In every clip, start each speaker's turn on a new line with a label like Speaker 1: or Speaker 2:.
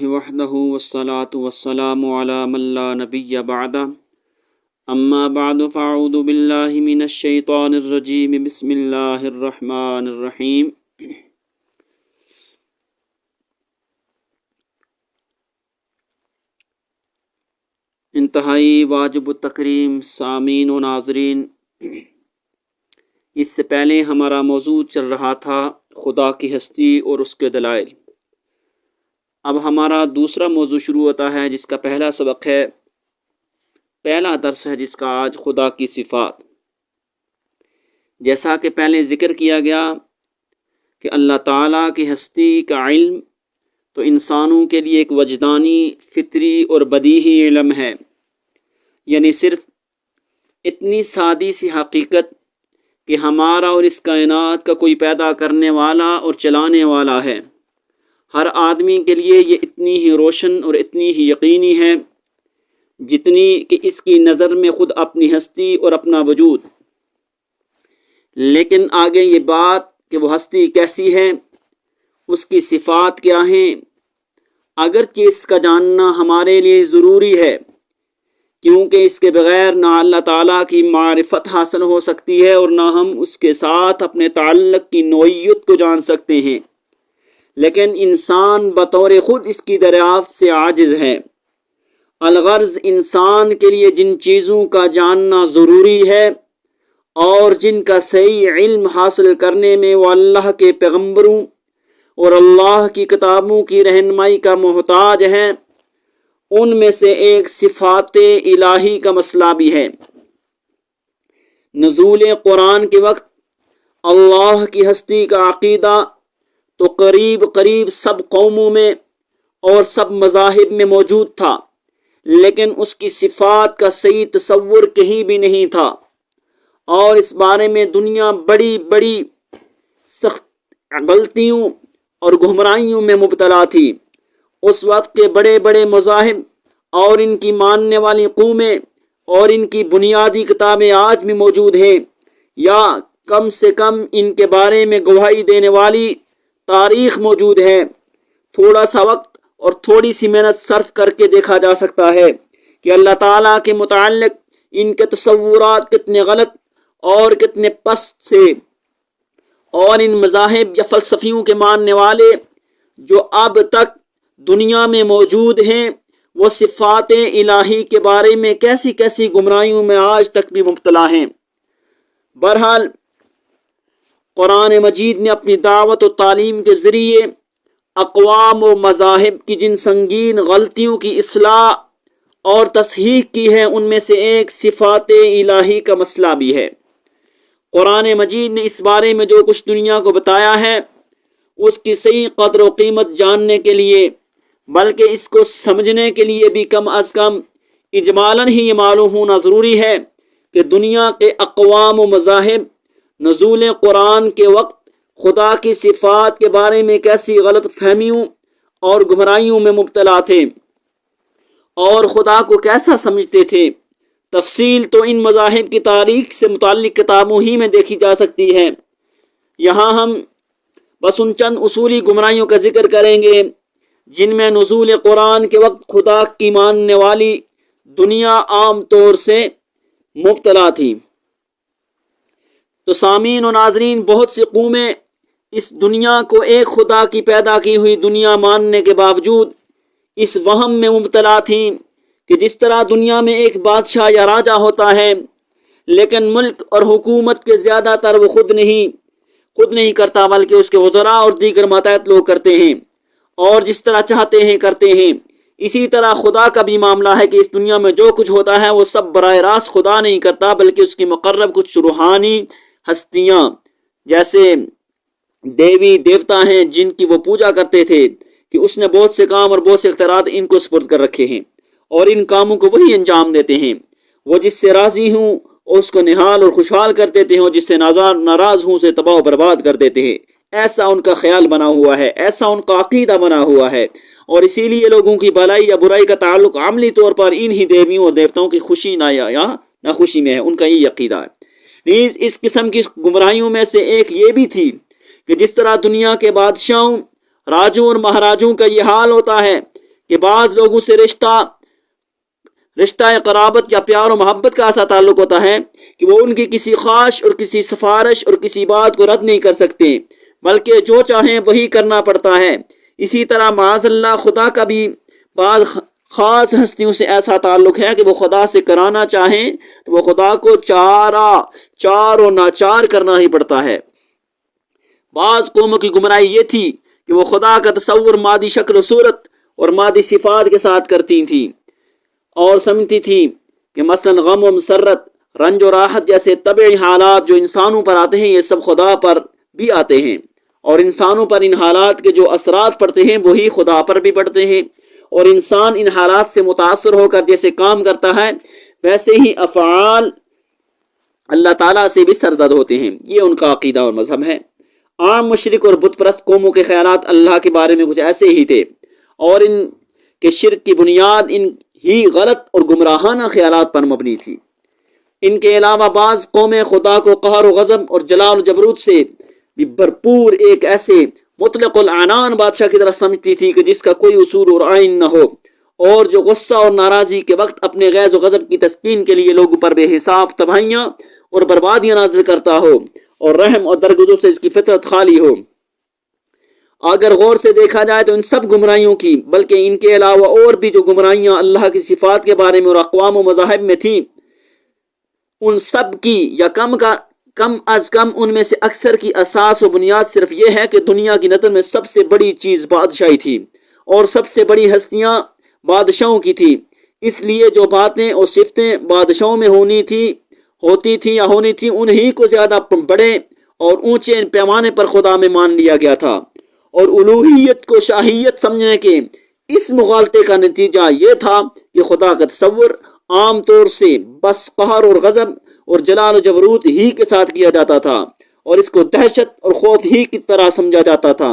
Speaker 1: وحدہ والصلاة والسلام علی من لا نبی بعدہ اما بعد فاعوذ باللہ من الشیطان الرجیم بسم اللہ الرحمن الرحیم انتہائی واجب التکریم سامعین و ناظرین، اس سے پہلے ہمارا موضوع چل رہا تھا خدا کی ہستی اور اس کے دلائل۔ اب ہمارا دوسرا موضوع شروع ہوتا ہے جس کا پہلا سبق ہے، پہلا درس ہے جس کا آج خدا کی صفات۔ جیسا کہ پہلے ذکر کیا گیا کہ اللہ تعالیٰ کی ہستی کا علم تو انسانوں کے لیے ایک وجدانی، فطری اور بدیہی علم ہے، یعنی صرف اتنی سادی سی حقیقت کہ ہمارا اور اس کائنات کا کوئی پیدا کرنے والا اور چلانے والا ہے، ہر آدمی کے لیے یہ اتنی ہی روشن اور اتنی ہی یقینی ہے جتنی کہ اس کی نظر میں خود اپنی ہستی اور اپنا وجود۔ لیکن آگے یہ بات کہ وہ ہستی کیسی ہے، اس کی صفات کیا ہیں، اگرچہ اس کا جاننا ہمارے لیے ضروری ہے، کیونکہ اس کے بغیر نہ اللہ تعالیٰ کی معرفت حاصل ہو سکتی ہے اور نہ ہم اس کے ساتھ اپنے تعلق کی نوعیت کو جان سکتے ہیں۔ لیکن انسان بطور خود اس کی دریافت سے عاجز ہے۔ الغرض انسان کے لیے جن چیزوں کا جاننا ضروری ہے اور جن کا صحیح علم حاصل کرنے میں وہ اللہ کے پیغمبروں اور اللہ کی کتابوں کی رہنمائی کا محتاج ہیں، ان میں سے ایک صفات الہی کا مسئلہ بھی ہے۔ نزول قرآن کے وقت اللہ کی ہستی کا عقیدہ تو قریب سب قوموں میں اور سب مذاہب میں موجود تھا، لیکن اس کی صفات کا صحیح تصور کہیں بھی نہیں تھا، اور اس بارے میں دنیا بڑی سخت غلطیوں اور گمراہیوں میں مبتلا تھی۔ اس وقت کے بڑے مذاہب اور ان کی ماننے والی قومیں اور ان کی بنیادی کتابیں آج بھی موجود ہیں، یا کم سے کم ان کے بارے میں گواہی دینے والی تاریخ موجود ہے۔ تھوڑا سا وقت اور تھوڑی سی محنت صرف کر کے دیکھا جا سکتا ہے کہ اللہ تعالیٰ کے متعلق ان کے تصورات کتنے غلط اور کتنے پست سے، اور ان مذاہب یا فلسفیوں کے ماننے والے جو اب تک دنیا میں موجود ہیں وہ صفات الہی کے بارے میں کیسی گمراہیوں میں آج تک بھی مبتلا ہیں۔ بہرحال قرآن مجید نے اپنی دعوت و تعلیم کے ذریعے اقوام و مذاہب کی جن سنگین غلطیوں کی اصلاح اور تصحیح کی ہے، ان میں سے ایک صفات الہی کا مسئلہ بھی ہے۔ قرآن مجید نے اس بارے میں جو کچھ دنیا کو بتایا ہے، اس کی صحیح قدر و قیمت جاننے کے لیے، بلکہ اس کو سمجھنے کے لیے بھی کم از کم اجمالاً ہی یہ معلوم ہونا ضروری ہے کہ دنیا کے اقوام و مذاہب نزول قرآن کے وقت خدا کی صفات کے بارے میں کیسی غلط فہمیوں اور گمراہیوں میں مبتلا تھے اور خدا کو کیسا سمجھتے تھے۔ تفصیل تو ان مذاہب کی تاریخ سے متعلق کتابوں ہی میں دیکھی جا سکتی ہے۔ یہاں ہم بس ان چند اصولی گمراہیوں کا ذکر کریں گے جن میں نزول قرآن کے وقت خدا کی ماننے والی دنیا عام طور سے مبتلا تھی۔ تو سامعین و ناظرین، بہت سی قومیں اس دنیا کو ایک خدا کی پیدا کی ہوئی دنیا ماننے کے باوجود اس وہم میں مبتلا تھیں کہ جس طرح دنیا میں ایک بادشاہ یا راجا ہوتا ہے، لیکن ملک اور حکومت کے زیادہ تر وہ خود نہیں کرتا، بلکہ اس کے وزراء اور دیگر ماتحت لوگ کرتے ہیں، اور جس طرح چاہتے ہیں کرتے ہیں۔ اسی طرح خدا کا بھی معاملہ ہے کہ اس دنیا میں جو کچھ ہوتا ہے وہ سب براہ راست خدا نہیں کرتا، بلکہ اس کی مقرب کچھ روحانی ہستیاں جیسے دیوی دیوتا ہیں جن کی وہ پوجا کرتے تھے، کہ اس نے بہت سے کام اور بہت سے اختیارات ان کو سپرد کر رکھے ہیں، اور ان کاموں کو وہی انجام دیتے ہیں۔ وہ جس سے راضی ہوں اس کو نہال اور خوشحال کر دیتے ہیں، اور جس سے ناراض ہوں اسے تباہ و برباد کر دیتے ہیں۔ ایسا ان کا خیال بنا ہوا ہے، ایسا ان کا عقیدہ بنا ہوا ہے، اور اسی لیے لوگوں کی بھلائی یا برائی کا تعلق عملی طور پر انہی دیویوں اور دیوتاؤں کی خوشی یا ناخوشی میں ہے۔ ان کا یہ عقیدہ ہے۔ نیز اس قسم کی گمراہیوں میں سے ایک یہ بھی تھی کہ جس طرح دنیا کے بادشاہوں، راجوں اور مہاراجوں کا یہ حال ہوتا ہے کہ بعض لوگوں سے رشتہ قرابت یا پیار و محبت کا ایسا تعلق ہوتا ہے کہ وہ ان کی کسی خواہش اور کسی سفارش اور کسی بات کو رد نہیں کر سکتے، بلکہ جو چاہیں وہی کرنا پڑتا ہے۔ اسی طرح معاذ اللہ خدا کا بھی بعض خاص ہستیوں سے ایسا تعلق ہے کہ وہ خدا سے کرانا چاہیں تو وہ خدا کو چار و ناچار کرنا ہی پڑتا ہے۔ بعض قوموں کی گمراہی یہ تھی کہ وہ خدا کا تصور مادی شکل و صورت اور مادی صفات کے ساتھ کرتی تھیں اور سمجھتی تھی کہ مثلا غم و مسرت، رنج و راحت جیسے طبعی حالات جو انسانوں پر آتے ہیں یہ سب خدا پر بھی آتے ہیں، اور انسانوں پر ان حالات کے جو اثرات پڑتے ہیں وہی خدا پر بھی پڑتے ہیں، اور انسان ان حالات سے متاثر ہو کر جیسے کام کرتا ہے ویسے ہی افعال اللہ تعالیٰ سے بھی سرزد ہوتے ہیں۔ یہ ان کا عقیدہ اور مذہب ہے۔ عام مشرک اور بت پرست قوموں کے خیالات اللہ کے بارے میں کچھ ایسے ہی تھے، اور ان کے شرک کی بنیاد ان ہی غلط اور گمراہانہ خیالات پر مبنی تھی۔ ان کے علاوہ بعض قومیں خدا کو قہر و غضب اور جلال و جبروت سے بھی بھرپور ایک ایسے مطلق العنان بادشاہ کی طرح سمجھتی تھی کہ جس کا کوئی اصول اور آئین نہ ہو، اور جو غصہ اور ناراضی کے وقت اپنے غیظ و غضب کی تسکین کے لیے لوگوں پر بے حساب تباہیاں اور بربادیاں نازل کرتا ہو، اور رحم اور درگزر سے اس کی فطرت خالی ہو۔ اگر غور سے دیکھا جائے تو ان سب گمراہیوں کی، بلکہ ان کے علاوہ اور بھی جو گمراہیاں اللہ کی صفات کے بارے میں اور اقوام و مذاہب میں تھیں، ان سب کی یا کم از کم ان میں سے اکثر کی اساس و بنیاد صرف یہ ہے کہ دنیا کی نظر میں سب سے بڑی چیز بادشاہی تھی، اور سب سے بڑی ہستیاں بادشاہوں کی تھی۔ اس لیے جو باتیں اور صفتیں بادشاہوں میں ہوتی تھیں انہی کو زیادہ بڑے اور اونچے پیمانے پر خدا میں مان لیا گیا تھا، اور الوہیت کو شاہیت سمجھنے کے اس مغالطے کا نتیجہ یہ تھا کہ خدا کا تصور عام طور سے بس قہر اور غضب اور جلال و جبروت ہی کے ساتھ کیا جاتا تھا، اور اس کو دہشت اور خوف ہی کی طرح سمجھا جاتا تھا،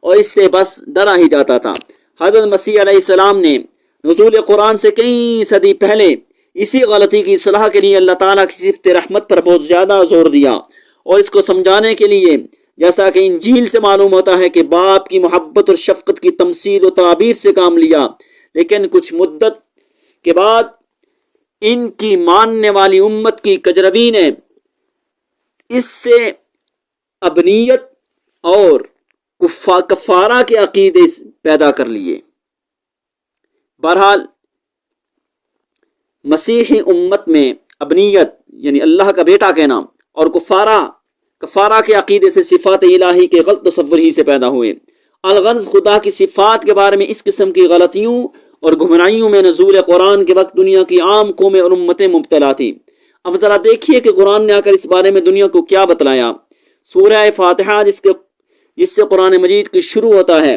Speaker 1: اور اس سے بس ڈرا ہی جاتا تھا۔ حضرت مسیح علیہ السلام نے نزول قرآن سے کئی صدی پہلے اسی غلطی کی اصلاح کے لیے اللہ تعالیٰ کی صفت رحمت پر بہت زیادہ زور دیا، اور اس کو سمجھانے کے لیے جیسا کہ انجیل سے معلوم ہوتا ہے کہ باپ کی محبت اور شفقت کی تمثیل و تعبیر سے کام لیا، لیکن کچھ مدت کے بعد ان کی ماننے والی امت کی کجروی نے اس سے ابنیت اور کفارہ کے عقیدے پیدا کر لیے۔ بہرحال مسیحی امت میں ابنیت یعنی اللہ کا بیٹا کہنا اور کفارہ کے عقیدے سے صفات الہی کے غلط تصور ہی سے پیدا ہوئے۔ الغرض خدا کی صفات کے بارے میں اس قسم کی غلطیوں اور گمراہیوں میں نزول قرآن کے وقت دنیا کی عام قومیں اور امتیں مبتلا تھیں۔ اب ذرا دیکھیے کہ قرآن نے آ کر اس بارے میں دنیا کو کیا بتلایا۔ سورہ فاتحہ جس سے قرآن مجید کی شروع ہوتا ہے،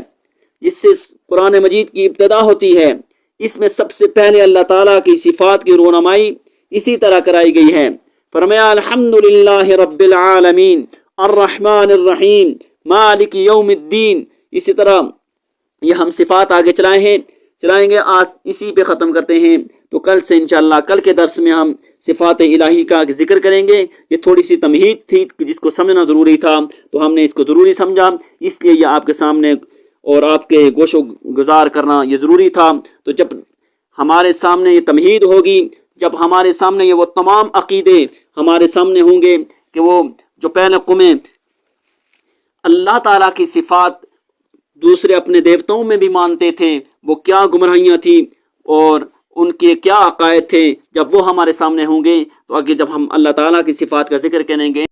Speaker 1: جس سے قرآن مجید کی ابتدا ہوتی ہے، اس میں سب سے پہلے اللہ تعالیٰ کی صفات کی رونمائی اسی طرح کرائی گئی ہے۔ فرمایا الحمدللہ رب العالمین الرحمن الرحیم مالک یوم الدین۔ اسی طرح یہ ہم صفات آگے چلائیں گے، آج اسی پہ ختم کرتے ہیں، تو کل سے انشاءاللہ کل کے درس میں ہم صفات الہی کا ذکر کریں گے۔ یہ تھوڑی سی تمہید تھی جس کو سمجھنا ضروری تھا، تو ہم نے اس کو ضروری سمجھا، اس لیے یہ آپ کے سامنے اور آپ کے گوش و گزار کرنا یہ ضروری تھا۔ تو جب ہمارے سامنے یہ تمہید ہوگی، جب ہمارے سامنے یہ وہ تمام عقیدے ہمارے سامنے ہوں گے کہ وہ جو پہلے قومیں اللہ تعالیٰ کی صفات دوسرے اپنے دیوتاؤں میں بھی مانتے تھے، وہ کیا گمراہیاں تھیں اور ان کے کیا عقائد تھے، جب وہ ہمارے سامنے ہوں گے تو آگے جب ہم اللہ تعالیٰ کی صفات کا ذکر کریں گے